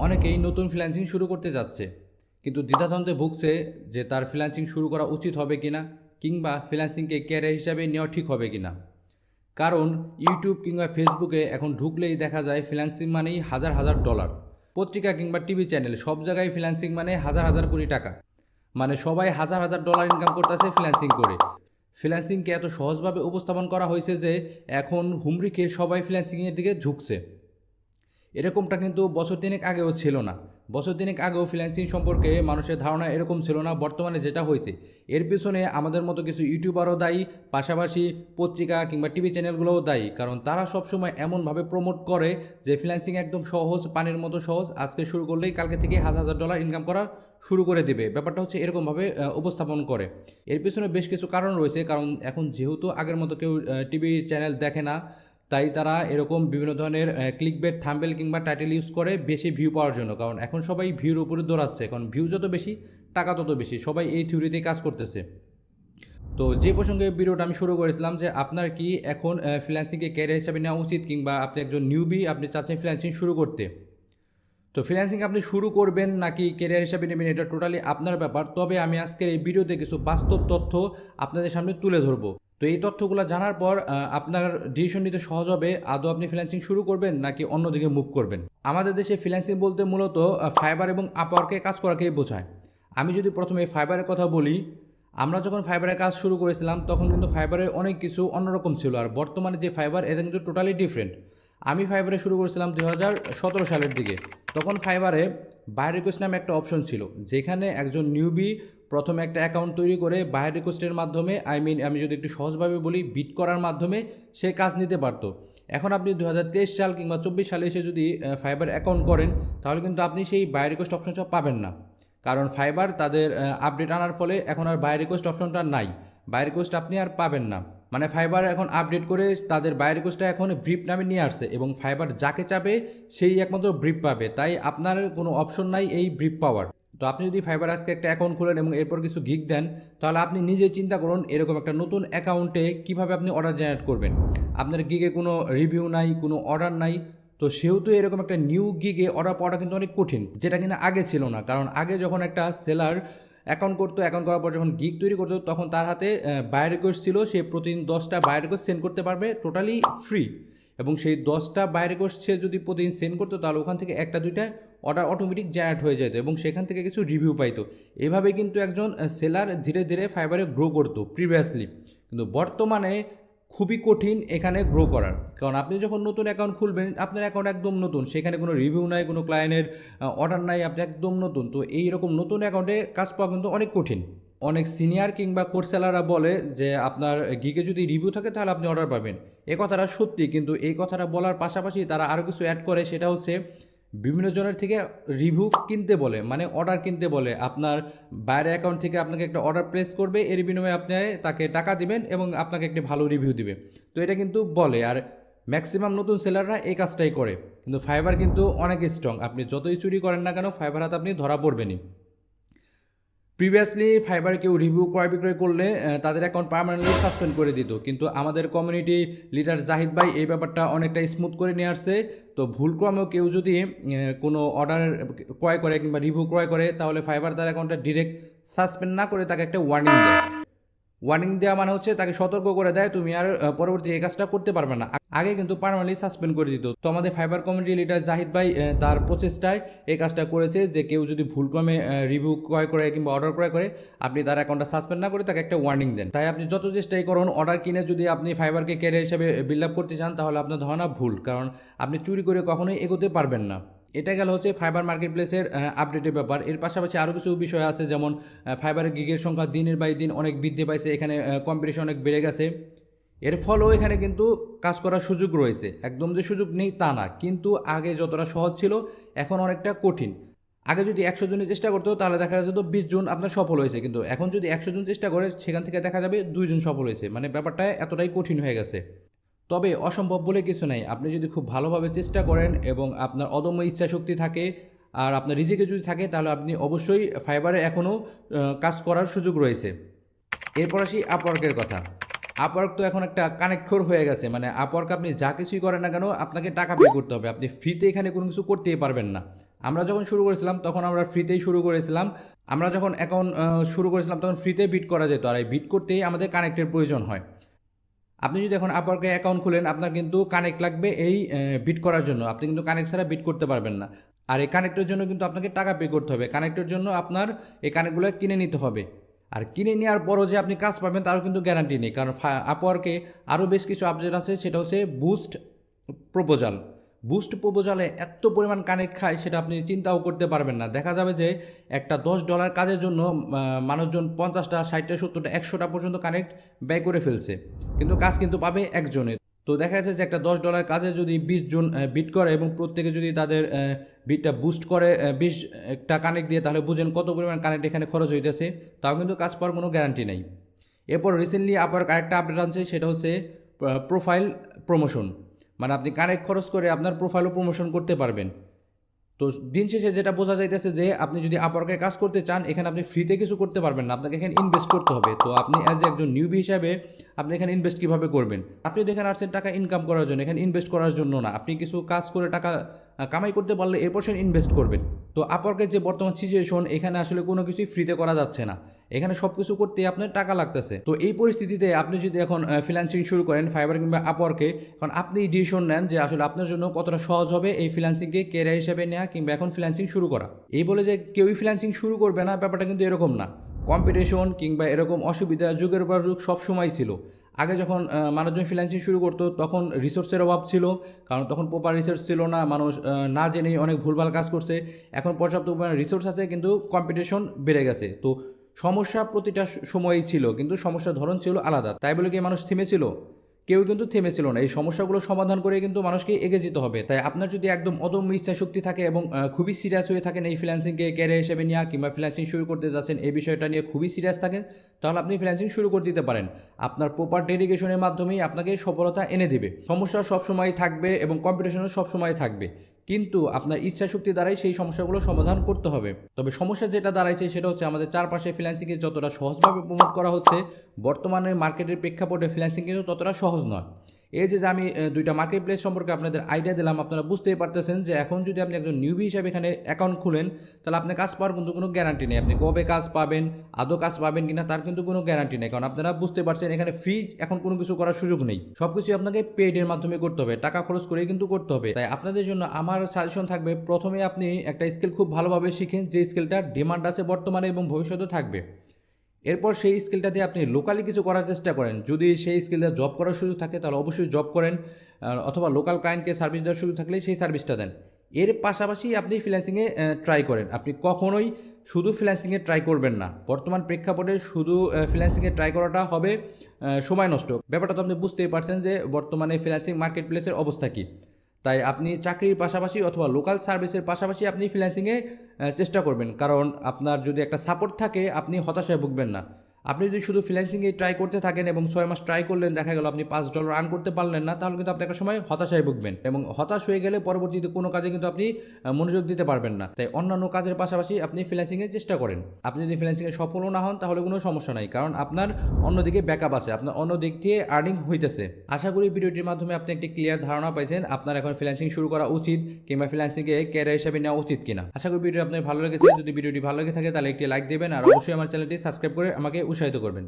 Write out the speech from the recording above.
অনেকেই নতুন ফ্রিল্যান্সিং শুরু করতে যাচ্ছে, কিন্তু দ্বিধাদ্বন্দ্বে ভুগছে যে তার ফ্রিল্যান্সিং শুরু করা উচিত হবে কিনা, কিংবা ফ্রিল্যান্সিংকে ক্যারিয়ার হিসাবে নেওয়া ঠিক হবে কিনা। কারণ ইউটিউব কিংবা ফেসবুকে এখন ঢুকলেই দেখা যায় ফ্রিল্যান্সিং মানেই হাজার হাজার ডলার। পত্রিকা কিংবা টিভি চ্যানেল সব জায়গায় ফ্রিল্যান্সিং মানে হাজার হাজার কোটি টাকা, মানে সবাই হাজার হাজার ডলার ইনকাম করতেছে ফ্রিল্যান্সিং করে। ফ্রিল্যান্সিংকে এত সহজভাবে উপস্থাপন করা হয়েছে যে এখন হুমড়ি খেয়ে সবাই ফ্রিল্যান্সিংয়ের দিকে ঝুঁকছে। এরকমটা কিন্তু বছর তিনেক আগেও ছিল না। বছর তিনেক আগেও ফ্রিল্যান্সিং সম্পর্কে মানুষের ধারণা এরকম ছিল না। বর্তমানে যেটা হয়েছে এর পিছনে আমাদের মতো কিছু ইউটিউবারও দায়ী, পাশাপাশি পত্রিকা কিংবা টিভি চ্যানেলগুলোও দায়ী। কারণ তারা সবসময় এমনভাবে প্রমোট করে যে ফ্রিল্যান্সিং একদম সহজ, পানির মতো সহজ, আজকে শুরু করলেই কালকে থেকে হাজার হাজার ডলার ইনকাম করা শুরু করে দেবে। ব্যাপারটা হচ্ছে এরকমভাবে উপস্থাপন করে। এর পিছনে বেশ কিছু কারণ রয়েছে। কারণ এখন যেহেতু আগের মতো কেউ টিভি চ্যানেল দেখে না, তাই তারা এরকম বিভিন্ন ধরনের ক্লিকবেট, থাম্বনেল কিংবা টাইটেল ইউজ করে বেশি ভিউ পাওয়ার জন্য। কারণ এখন সবাই ভিউর উপরে দৌড়াচ্ছে, কারণ ভিউ যত বেশি টাকা তত বেশি, সবাই এই থিওরিতেই কাজ করতেছে। তো যে প্রসঙ্গে ভিডিওটা আমি শুরু করেছিলাম যে আপনার কি এখন ফ্রিল্যান্সিংকে ক্যারিয়ার হিসাবে নেওয়া উচিত, কিংবা আপনি একজন নিউবি, আপনি চাচ্ছেন ফ্রিল্যান্সিং শুরু করতে। তো ফ্রিল্যান্সিং আপনি শুরু করবেন নাকি ক্যারিয়ার হিসাবে নেবেন, এটা টোটালি আপনার ব্যাপার। তবে আমি আজকের এই ভিডিওতে কিছু বাস্তব তথ্য আপনাদের সামনে তুলে ধরবো। তো এই তথ্যগুলো জানার পর আপনার ডিসিশন নিতে সহজ হবে আদৌ আপনি ফ্রিল্যান্সিং শুরু করবেন নাকি অন্যদিকে মুভ করবেন। আমাদের দেশে ফ্রিল্যান্সিং বলতে মূলত ফাইবার এবং আপওয়ার্কে কাজ করাকেই বোঝায়। আমি যদি প্রথমে ফাইবারের কথা বলি, আমরা যখন ফাইবারে কাজ শুরু করেছিলাম তখন কিন্তু ফাইবারের অনেক কিছু অন্যরকম ছিল, আর বর্তমানে যে ফাইবার এটা কিন্তু টোটালি ডিফারেন্ট। আমি ফাইবারে শুরু করেছিলাম 2017 সালের দিকে। তখন ফাইবারে বাই রিকোয়েস্ট নামে একটা অপশন ছিল, যেখানে একজন নিউবি প্রথমে একটা অ্যাকাউন্ট তৈরি করে বাই রিকোয়েস্টের মাধ্যমে, আমি যদি একটু সহজভাবে বলি, বিট করার মাধ্যমে সে কাজ নিতে পারত। এখন আপনি 2023 সাল কিংবা 24 সালে এসে যদি ফাইবার অ্যাকাউন্ট করেন, তাহলে কিন্তু আপনি সেই বাই রিকোয়েস্ট অপশনটা পাবেন না। কারণ ফাইবার তাদের আপডেট আনার ফলে এখন আর বাই রিকোয়েস্ট অপশনটা নাই। বাই রিকোয়েস্ট আপনি আর পাবেন না। মানে ফাইবার এখন আপডেট করে তাদের বাই রিকোয়েস্টটা এখন ব্রিপ নামে নিয়ে আসছে, এবং ফাইবার যাকে চাবে সেই একমাত্র ব্রিপ পাবে। তাই আপনার কোনো অপশন নাই এই ব্রিপ পাওয়ার। তো আপনি যদি ফাইবার আজকে একটা অ্যাকাউন্ট খুলেন এবং এরপর কিছু গিগ দেন, তাহলে আপনি নিজে চিন্তা করুন এরকম একটা নতুন অ্যাকাউন্টে কীভাবে আপনি অর্ডার জেনারেট করবেন। আপনার গিগে কোনো রিভিউ নাই, কোনো অর্ডার নাই। তো সেহেতু এরকম একটা নিউ গিগে অর্ডার পাওয়াটা কিন্তু অনেক কঠিন, যেটা কিনা আগে ছিল না। কারণ আগে যখন একটা সেলার অ্যাকাউন্ট করতো, অ্যাকাউন্ট করার পর যখন গিগ তৈরি করতো, তখন তার হাতে বাই রিকোয়েস্ট ছিল। সে প্রতিদিন 10টা বাই রিকোয়েস্ট সেন্ড করতে পারবে টোটালি ফ্রি, এবং সেই 10টা বাই রিকোয়েস্ট সে যদি প্রতিদিন সেন্ড করতো, তাহলে ওখান থেকে একটা দুইটা অর্ডার অটোমেটিক জেনারেট হয়ে যেত, এবং সেখান থেকে কিছু রিভিউ পাইতো। এভাবে কিন্তু একজন সেলার ধীরে ধীরে ফাইবারে গ্রো করতো প্রিভিয়াসলি। কিন্তু বর্তমানে খুবই কঠিন এখানে গ্রো করার। কারণ আপনি যখন নতুন অ্যাকাউন্ট খুলবেন, আপনার অ্যাকাউন্ট একদম নতুন, সেখানে কোনো রিভিউ নাই, কোনো ক্লায়েন্টের অর্ডার নাই, আপনি একদম নতুন। তো এইরকম নতুন অ্যাকাউন্টে কাজ পাওয়া কিন্তু অনেক কঠিন। অনেক সিনিয়র কিংবা কোর্স সেলাররা বলে যে আপনার গিগে যদি রিভিউ থাকে তাহলে আপনি অর্ডার পাবেন। এ কথাটা সত্যি, কিন্তু এই কথাটা বলার পাশাপাশি তারা আরও কিছু অ্যাড করে। সেটা হচ্ছে বিভিন্ন জনের থেকে রিভিউ কিনতে বলে, মানে অর্ডার কিনতে বলে। আপনার বাইরের অ্যাকাউন্ট থেকে আপনাকে একটা অর্ডার প্লেস করবে, এর বিনিময়ে আপনি তাকে টাকা দিবেন এবং আপনাকে একটি ভালো রিভিউ দিবে। তো এটা কিন্তু বলে, আর ম্যাক্সিমাম নতুন সেলাররা এই কাজটাই করে। কিন্তু ফাইবার কিন্তু অনেক স্ট্রং। আপনি যতই চুরি করেন না কেন, ফাইবার হাতে আপনি ধরা পড়বেনই। প্রিভিয়াসলি ফাইবারে কেউ রিভিউ ক্রয় বিক্রয় করলে তাদের অ্যাকাউন্ট পার্মানেন্টলি সাসপেন্ড করে দিত, কিন্তু আমাদের কমিউনিটি লিডার জাহিদ ভাই এই ব্যাপারটা অনেকটা স্মুথ করে নিয়ে আসছে। তো ভুলক্রমেও কেউ যদি কোনো অর্ডার ক্রয় করে কিংবা রিভিউ ক্রয় করে, তাহলে ফাইবার তার অ্যাকাউন্টটা ডিরেক্ট সাসপেন্ড না করে তাকে একটা ওয়ার্নিং দেয়। ওয়ার্নিং দেওয়া মানে হচ্ছে তাকে সতর্ক করে দেয়, তুমি আর পরবর্তী এই কাজটা করতে পারবে না। আগে কিন্তু পার্মানেন্টলি সাসপেন্ড করে দিত। তো আমাদের ফাইবার কমিউনিটি লিডার জাহিদ ভাই তার প্রচেষ্টায় এই কাজটা করেছে, যে কেউ যদি ভুলক্রমে রিভিউ ক্রয় করে কিংবা অর্ডার ক্রয় করে, আপনি তার অ্যাকাউন্টটা সাসপেন্ড না করে তাকে একটা ওয়ার্নিং দেন। তাই আপনি যত চেষ্টাই করুন, অর্ডার কিনে যদি আপনি ফাইবারকে ক্যারিয়ার হিসেবে বিল্ড আপ করতে চান, তাহলে আপনার ধারণা ভুল। কারণ আপনি চুরি করে কখনোই এগোতে পারবেন না। এটা গেল হচ্ছে ফাইবার মার্কেট প্লেসের আপডেটের ব্যাপার। এর পাশাপাশি আরও কিছু বিষয় আছে, যেমন ফাইবারের গিগের সংখ্যা দিনের বাই দিন অনেক বৃদ্ধি পাইছে। এখানে কম্পিটিশন অনেক বেড়ে গেছে। এর ফলেও এখানে কিন্তু কাজ করার সুযোগ রয়েছে। একদম যে সুযোগ নেই তা না, কিন্তু আগে যতটা সহজ ছিল এখন অনেকটা কঠিন। আগে যদি 100 জনের চেষ্টা করতো, তাহলে দেখা যেত 20 জন আপনার সফল হয়েছে। কিন্তু এখন যদি 100 জন চেষ্টা করে, সেখান থেকে দেখা যাবে 2 জন সফল হয়েছে। মানে ব্যাপারটা এতটাই কঠিন হয়ে গেছে। তবে অসম্ভব বলে কিছু নাই। আপনি যদি খুব ভালোভাবে চেষ্টা করেন এবং আপনার অদম্য ইচ্ছাশক্তি থাকে আর আপনার রিজিকে যদি থাকে, তাহলে আপনি অবশ্যই ফাইবারে এখনও কাজ করার সুযোগ রয়েছে। এরপর আসি আপওয়ার্কের কথা। আপওয়ার্ক তো এখন একটা কানেক্টর হয়ে গেছে। মানে আপওয়ার্ক আপনি যা কিছুই করেন না কেন, আপনাকে টাকা পে করতে হবে। আপনি ফ্রিতে এখানে কোনো কিছু করতেই পারবেন না। আমরা যখন শুরু করেছিলাম তখন আমরা ফ্রিতেই শুরু করেছিলাম। আমরা যখন অ্যাকাউন্ট শুরু করেছিলাম তখন ফ্রিতে বিট করা যেত, আর এই বিট করতেই আমাদের কানেক্টের প্রয়োজন হয়। আপনি যদি এখন আপওয়ার্কে অ্যাকাউন্ট খুলেন, আপনার কিন্তু কানেক্ট লাগবে এই বিট করার জন্য। আপনি কিন্তু কানেক্ট ছাড়া বিট করতে পারবেন না। আর এই কানেক্টের জন্য কিন্তু আপনাকে টাকা পে করতে হবে। কানেক্টের জন্য আপনার এই কানেক্টগুলো কিনে নিতে হবে। আর কিনে নেওয়ার পরও যে আপনি কাজ পাবেন তারও কিন্তু গ্যারান্টি নেই, কারণ আপওয়ার্কে আরও বেশ কিছু আপডেট আছে। সেটা হচ্ছে প্রপোজাল বুস্ট প্রপোজালে এত পরিমাণ কানেক্ট খায় সেটা আপনি চিন্তাও করতে পারবেন না। দেখা যাবে যে একটা $10 কাজের জন্য মানুষজন 50টা, 60টা, 70টা, 100টা পর্যন্ত কানেক্ট ব্যয় করে ফেলছে, কিন্তু কাজ কিন্তু পাবে একজনে। তো দেখা যাচ্ছে যে একটা $10 কাজে যদি 20 জন বিট করে এবং প্রত্যেকে যদি তাদের বিটটা বুস্ট করে 20টা কানেক্ট দিয়ে, তাহলে বুঝেন কত পরিমাণ কানেক্ট এখানে খরচ হইতেছে। তাও কিন্তু কাজ পাওয়ার কোনো গ্যারান্টি নেই। এরপর রিসেন্টলি আবার আরেকটা আপডেট আনছে, সেটা হচ্ছে প্রোফাইল প্রমোশন। মানে আপনি কানেক্ট খরচ করে আপনার প্রোফাইলও প্রমোশন করতে পারবেন। তো দিন শেষে যেটা বোঝা যাইতেছে যে আপনি যদি আপওয়ার্কে কাজ করতে চান, এখানে আপনি ফ্রিতে কিছু করতে পারবেন না, আপনাকে এখানে ইনভেস্ট করতে হবে। তো আপনি অ্যাজ একজন নিউবি হিসাবে আপনি এখানে ইনভেস্ট কীভাবে করবেন? আপনি যদি এখানে আসছেন টাকা ইনকাম করার জন্য, এখানে ইনভেস্ট করার জন্য না। আপনি কিছু কাজ করে টাকা কামাই করতে পারলে এরপর সে ইনভেস্ট করবেন। তো আপওয়ার্কের যে বর্তমান সিচুয়েশন, এখানে আসলে কোনো কিছুই ফ্রিতে করা যাচ্ছে না, এখানে সব কিছু করতে আপনার টাকা লাগতেছে। তো এই পরিস্থিতিতে আপনি যদি এখন ফ্রিল্যান্সিং শুরু করেন ফাইবার কিংবা আপওয়ার্কে, এখন আপনি ডিসিশন নেন যে আসলে আপনার জন্য কতটা সহজ হবে এই ফ্রিল্যান্সিংকে ক্যারিয়ার হিসেবে নেওয়া কিংবা এখন ফ্রিল্যান্সিং শুরু করা। এই বলে যে কেউই ফ্রিল্যান্সিং শুরু করবে না, ব্যাপারটা কিন্তু এরকম না। কম্পিটিশন কিংবা এরকম অসুবিধা যুগের পর যুগ সবসময় ছিল। আগে যখন মানুষজন ফ্রিল্যান্সিং শুরু করতো তখন রিসোর্সের অভাব ছিল, কারণ তখন প্রপার রিসোর্স ছিল না, মানুষ না জেনেই অনেক ভুলভাল কাজ করছে। এখন পর্যাপ্ত পরিমাণে রিসোর্স আছে, কিন্তু কম্পিটিশন বেড়ে গেছে। তো সমস্যা প্রতিটা সময়ই ছিল, কিন্তু সমস্যার ধরন ছিল আলাদা। তাই বলে কি মানুষ থেমেছিল? কেউ কিন্তু থেমেছিল না। এই সমস্যাগুলো সমাধান করে কিন্তু মানুষকে এগিয়ে যেতে হবে। তাই আপনার যদি একদম অদম্য ইচ্ছা শক্তি থাকে এবং খুবই সিরিয়াস হয়ে থাকেন এই ফ্রিল্যান্সিংকে ক্যারিয়ার হিসেবে নেওয়া কিংবা ফ্রিল্যান্সিং শুরু করতে যাচ্ছেন এই বিষয়টা নিয়ে খুবই সিরিয়াস থাকেন, তাহলে আপনি ফ্রিল্যান্সিং শুরু করে দিতে পারেন। আপনার প্রপার ডেডিকেশনের মাধ্যমেই আপনাকে সফলতা এনে দেবে। সমস্যা সবসময় থাকবে এবং কম্পিটিশনও সবসময় থাকবে, কিন্তু আপনার ইচ্ছা শক্তি দ্বারাই সেই সমস্যাগুলো সমাধান করতে হবে। তবে সমস্যা যেটা দাঁড়াইছে সেটা হচ্ছে আমাদের চারপাশে ফ্রিল্যান্সিংকে যতটা সহজভাবে প্রমোট করা হচ্ছে, বর্তমানে মার্কেটের প্রেক্ষাপটে ফ্রিল্যান্সিং কিন্তু ততটা সহজ নয়। এই যে আমি দুইটা মার্কেট প্লেস সম্পর্কে আপনাদের আইডিয়া দিলাম, আপনারা বুঝতেই পারতেছেন যে এখন যদি আপনি একজন নিউবি হিসাবে এখানে অ্যাকাউন্ট খুলেন, তাহলে আপনি কাজ পাওয়ার কিন্তু কোনো গ্যারান্টি নেই। আপনি কবে কাজ পাবেন, আদৌ কাজ পাবেন কিনা তার কিন্তু কোনো গ্যারান্টি নেই, কারণ আপনারা বুঝতে পারছেন এখানে ফ্রি এখন কোনো কিছু করার সুযোগ নেই। সব কিছুই আপনাকে পেইডের মাধ্যমে করতে হবে, টাকা খরচ করেই কিন্তু করতে হবে। তাই আপনাদের জন্য আমার সাজেশন থাকবে, প্রথমে আপনি একটা স্কিল খুব ভালোভাবে শিখেন, যে স্কিলটার ডিমান্ড আছে বর্তমানে এবং ভবিষ্যতে থাকবে। এরপর সেই স্কিলটা দিয়ে আপনি লোকালি কিছু করার চেষ্টা করেন। যদি সেই স্কিলটা জব করার সুযোগ থাকে তাহলে অবশ্যই জব করেন, অথবা লোকাল ক্লায়েন্টকে সার্ভিস দেওয়ার সুযোগ থাকলে সেই সার্ভিসটা দেন। এর পাশাপাশি আপনি ফ্রিল্যান্সিংয়ে ট্রাই করেন। আপনি কখনোই শুধু ফ্রিল্যান্সিংয়ে ট্রাই করবেন না। বর্তমান প্রেক্ষাপটে শুধু ফ্রিল্যান্সিংয়ে ট্রাই করাটা হবে সময় নষ্ট। ব্যাপারটা তো আপনি বুঝতেই পারছেন যে বর্তমানে ফ্রিল্যান্সিং মার্কেট প্লেসের অবস্থা কী। তাই আপনি চাকরির পাশাপাশি অথবা লোকাল সার্ভিসের পাশাপাশি আপনি ফ্রিল্যান্সিংয়ে চেষ্টা করবেন, কারণ আপনার যদি একটা সাপোর্ট থাকে আপনি হতাশায় ভুগবেন না। আপনি যদি শুধু ফ্রিল্যান্সিংয়ে ট্রাই করতে থাকেন এবং 6 মাস ট্রাই করলেন, দেখা গেল আপনি $5 আর্ন করতে পারলেন না, তাহলে কিন্তু আপনি একটা সময় হতাশায় ভুগবেন এবং হতাশ হয়ে গেলে পরবর্তীতে কোনো কাজে কিন্তু আপনি মনোযোগ দিতে পারবেন না। তাই অন্যান্য কাজের পাশাপাশি আপনি ফ্রিল্যান্সিংয়ে চেষ্টা করেন। আপনি যদি ফ্রিল্যান্সিংয়ে সফলও না হন তাহলে কোনো সমস্যা নাই, কারণ আপনার অন্যদিকে ব্যাকআপ আছে, আপনার অন্য দিক দিয়ে আর্নিং হইতেছে। আশা করি ভিডিওটির মাধ্যমে আপনি একটি ক্লিয়ার ধারণা পাইছেন আপনার এখন ফ্রিল্যান্সিং শুরু করা উচিত কিংবা ফ্রিল্যান্সিংকে ক্যারিয়ার হিসেবে নেওয়া উচিত কিনা। আশা করি ভিডিও আপনার ভালো লেগেছে। যদি ভিডিওটি ভালো লেগে থাকে তাহলে একটি লাইক দেবেন, আর অবশ্যই আমার চ্যানেলটি সাবস্ক্রাইব করে আমাকে উৎসাহিত করবেন।